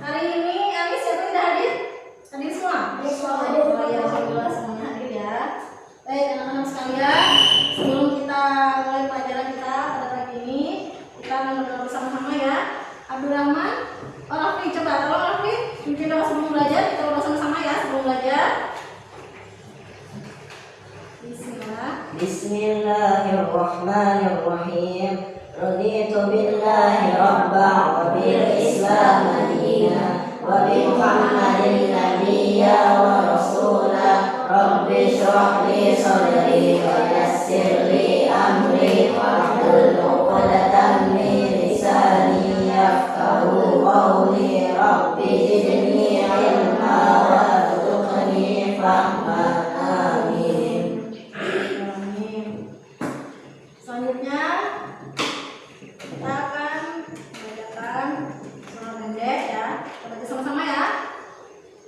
Hari ini Anis siapa yang tidak hadir? Hadir semua? Hadir semua. Hadir. Oh ya, alhamdulillah semuanya hadir ya. Baik anak-anak sekalian, sebelum kita mulai pelajaran kita pada pagi ini, kita akan berdoa bersama-sama ya. Abdurrahman, Raffi, coba tolong Raffi pimpin doa sebelum belajar. Kita berdoa sama-sama ya sebelum belajar. Bismillah. Bismillahirrahmanirrahim. Raditu billahi rabban wa bil islam dinan wa bi Muhammadin nabiyya wa rasula. Rabbi shrah li sadri wa yassir li amri wahlul 'uqdatam min lisani yafqahu qawli. Rabbi zidni ilma warzuqni fahma. Amin. Selanjutnya kita akan membacakan surah pendek ya. Kita baca sama-sama ya.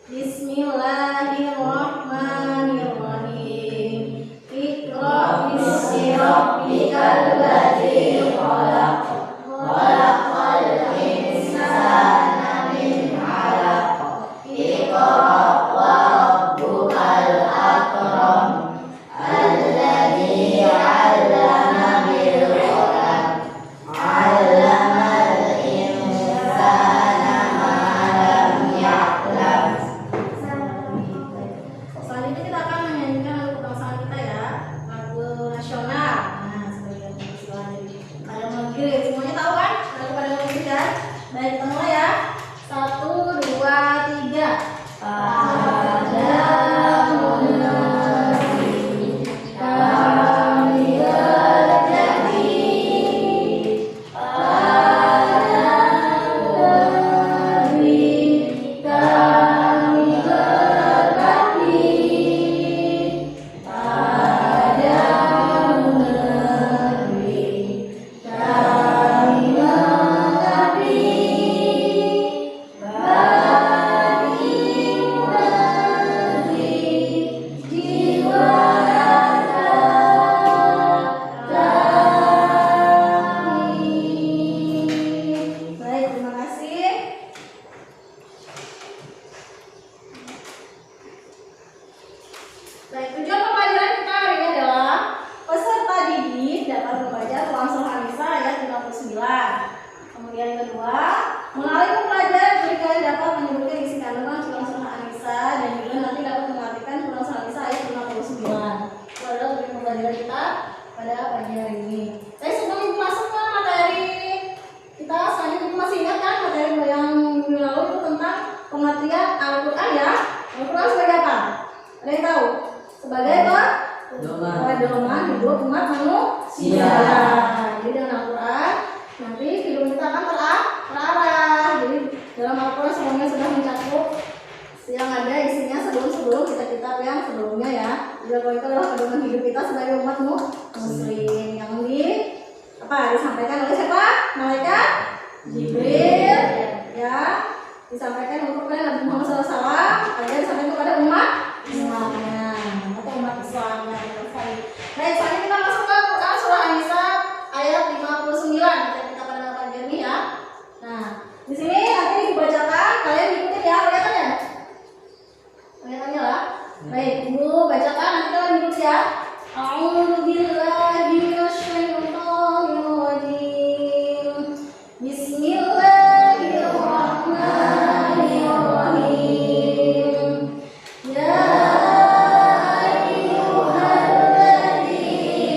Bismillahirrahmanirrahim. Iqra bismi rabbikal ladzi khalaq. Khalaqal insana min 'alaq. Iqra wa rabbukal akram. Alladzi 'allama bil qalam. 'Allamal insana ma lam ya'lam. Selanjutnya kita akan menyanyikan lagu kebangsaan kita ya, lagu nasional. Nah, sebagai istilah dari pada negeri semuanya tahu kan lagu pada negeri kan? Baik, kita mulai ya. 1, 2, 3. Pada negeri kami terjadi, pada negeri kami berbakti, pada negeri kami mengabdi, bagi negeri jiwa raga kami. Baik, terima kasih. Baik, tujuan pembelajaran kita hari ini adalah peserta didik dapat membaca Quran Surah An-Nisa ayat 59. Kemudian yang kedua, melalui pembelajaran mereka dapat menyebutkan isi kandungan Quran Surah An-Nisa dan juga nanti dapat mengartikan Quran Surah An-Nisa ayat 59. Itu adalah tujuan pembelajaran kita pada pagi hari ini. Saya sebelum ibu masuk ke materi kita selanjutnya, ibu masih ingat kan materi yang minggu lalu itu tentang pengertian Al-Quran ya? Al-Quran sebagai apa? Ada yang tahu? Sebagai pedoman hidup umat manusia. Jadi dengan Al-Quran nanti hidup kita akan terarah. Jadi dalam Al-Quran semuanya sudah mencakup yang ada isinya sebelum kitab yang sebelumnya ya. Jadi kalau itu adalah pedoman hidup kita sebagai umat muslim yang disampaikan oleh siapa? Malaikat Jibril ya, disampaikan untuk Nabi Muhammad SAW agar disampaikan kepada umatnya atau umat Islamnya. Baik, selanjutnya kita masuk ke Quran Surah An-Nisa ayat 59 kita pada pagi ini ya. Nah, di sini nanti dibacakan, kalian ikutin ya, kelihatannya? Kelihatannya lah. Baik, Ibu bacakan, nanti kalian ikuti ya. A'udzubillahi minasyaitonir rajim. Bismillahirrahmanirrahim. Ya ayyuhalladzina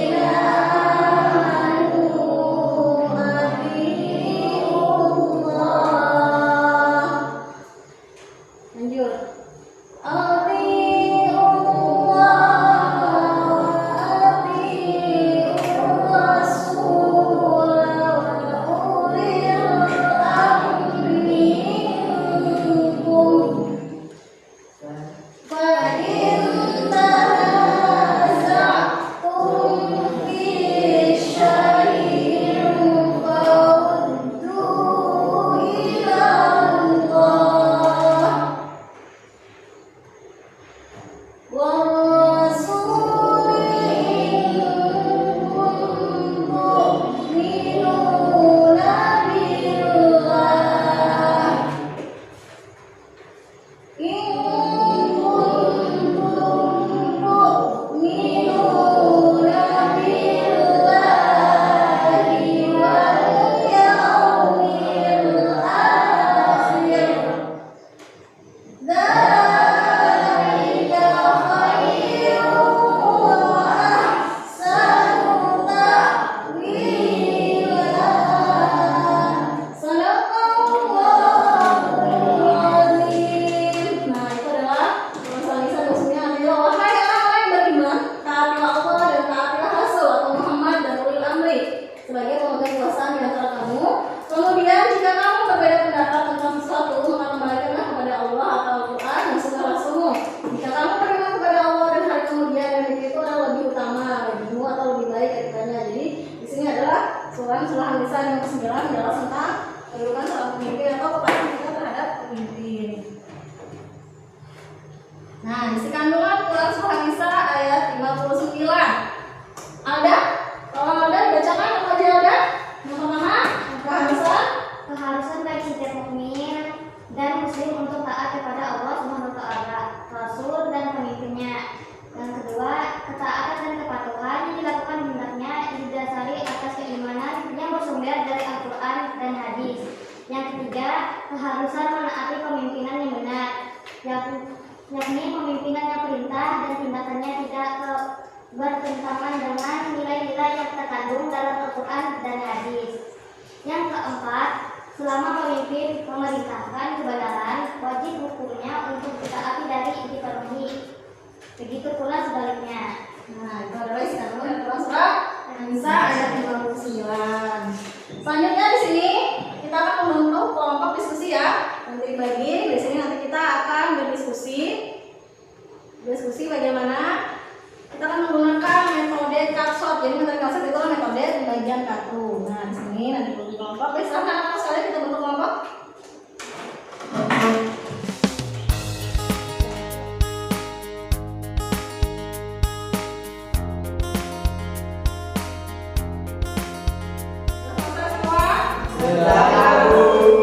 menaati pemimpinan yang benar, yakni pemimpinan yang perintah dan tindakannya tidak bertentangan dengan nilai-nilai yang terkandung dalam Al-Quran dan hadis. Yang keempat, selama pemimpin memerintahkan kebenaran, wajib hukumnya untuk ditaati dari dipenuhi. Begitu pula sebaliknya. Nah, itu adalah istilah yang dalam surat An-Nisa ayat 59. Selanjutnya di sini kita akan membentuk kelompok diskusi ya. Nanti bagi di sini nanti kita akan berdiskusi. Diskusi bagaimana kita akan menggunakan metode kapsot. Jadi metode kapsot itu adalah metode pembagian kartu. Nah, di sini nanti bentuk kelompok. Baik, silahkan anak-anak sekalian kita bentuk kelompok.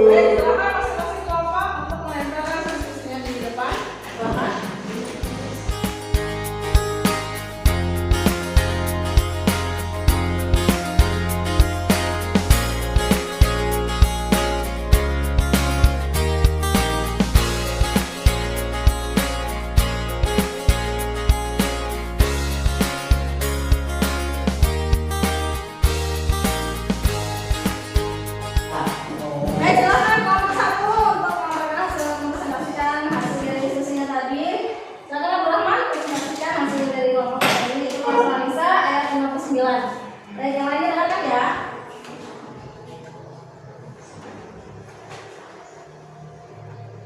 Baik, silakan masing-masing kelompok untuk menempelkan diskusinya di depan. Silakan. Baik, silakan kelompok satu untuk mempresentasikan hasil dari diskusinya tadi. Silakan Abdul Rahman presentasikan hasil dari kelompok tadi yaitu kelompok Anissa ayat 59. Baik, yang lainnya silakan ya.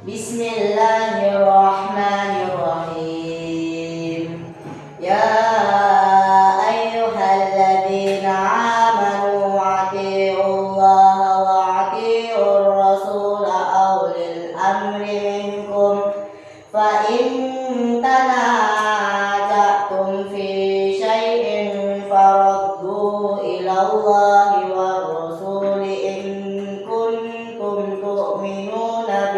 Bismillahirrahmanirrahim. Ya ayyuhalladzina amanu atiiullaha wa atiiur rasula ulil amri minkum fa in tanaza'tum fi syai'in farudduhu ilallahi war rasuli in kuntum tu'minuna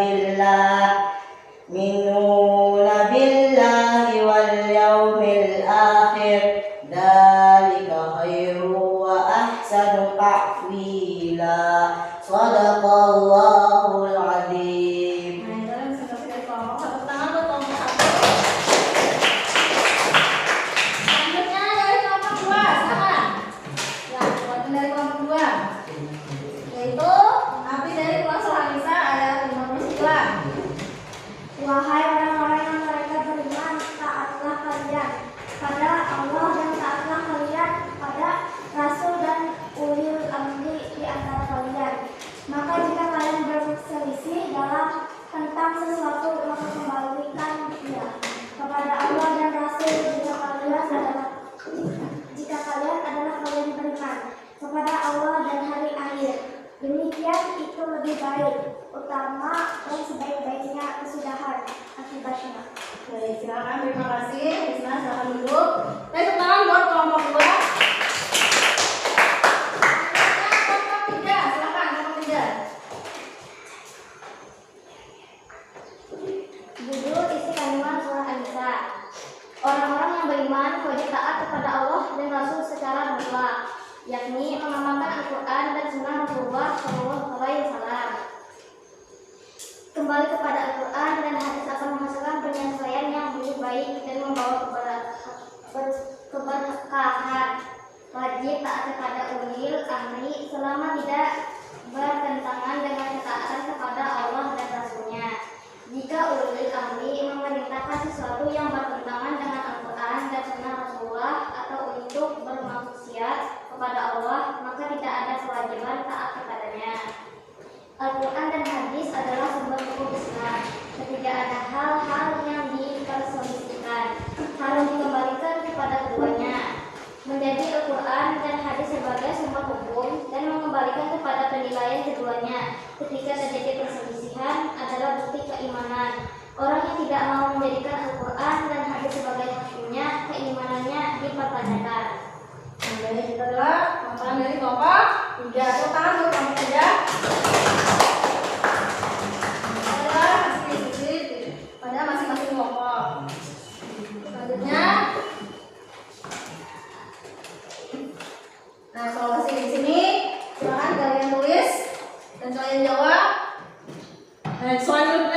billahi wal yawmil akhir dzalika khairu wa ahsanu ta'wila. Shadaqallahul adzim. Nah, itu adalah presentasi dari kelompok satu. Tangan buat kelompok satu. Selanjutnya dari kelompok dua, silakan. Ya, buatan dari kelompok dua yaitu Abi dari kelas Anissa ayat 59. Wahai orang-orang yang mereka beriman, taatlah kalian pada Allah dan taatlah kalian pada Rasul dan ulil amri di antara kalian. Maka jika kalian berselisih tentang sesuatu, maka kembalikan dia kepada Allah dan Rasul jika kalian adalah kalian beriman kepada Allah dan hari akhir. Demikian itu lebih baik, utama dan sebaik-baiknya kesudahan akibatnya. Baik, silakan. Terima kasih. Risna, silakan duduk. Tepuk tangan buat kelompok dua. Kelompok tiga, silakan kelompok tiga. Judul isi kandungan surah An-Nisa. Orang-orang yang beriman wajib taat kepada Allah dan Rasul secara mutlak, yakni mengamalkan Al-Quran dan Sunnah Rasulullah SAW. Kembali kepada Al-Quran dan hadis akan menghasilkan penyesuaian yang lebih baik dan membawa keberkahan. Wajib taat kepada ulil amri selama tidak bertentangan dengan ketaatan kepada Allah dan Rasulnya. Jika ulil amri memerintahkan sesuatu yang bertentangan dengan Al-Quran dan Sunnah Rasulullah atau untuk bermaksiat kepada Allah, maka tidak ada kewajiban taat kepadanya. Al-Quran dan hadis adalah sumber hukum Islam. Ketika ada hal-hal yang diperselisihkan, harus dikembalikan kepada keduanya. Menjadi Al-Quran dan hadis sebagai sumber hukum dan mengembalikan kepada penilaian keduanya ketika terjadi perselisihan adalah bukti keimanan. Orang yang tidak mau menjadikan Al-Quran dan hadis sebagai hakimnya, keimanannya dipertanyakan. Jadi kita adalah kelompok dari kelompok tiga. Tepuk tangan buat kelompok tiga. Adalah hasil diskusi pada masing-masing kelompok. Selanjutnya, nah evaluasi di sini silakan kalian tulis dan kalian jawab. Nah, selanjutnya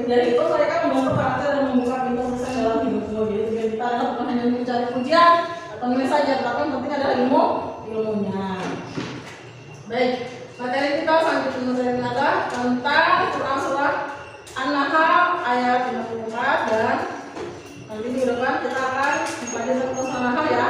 kuliah itu mereka membantu karakter dan membuka pintu besar dalam hidupmu. Jadi tujuan kita adalah bukan hanya mencari pujian atau nilai saja, tapi yang penting adalah ilmunya. Baik, materi kita selanjutnya materi adalah tentang Quran surah An-Nahl ayat 54 dan nanti di depan kita akan mempelajari tentang An-Nahl ya.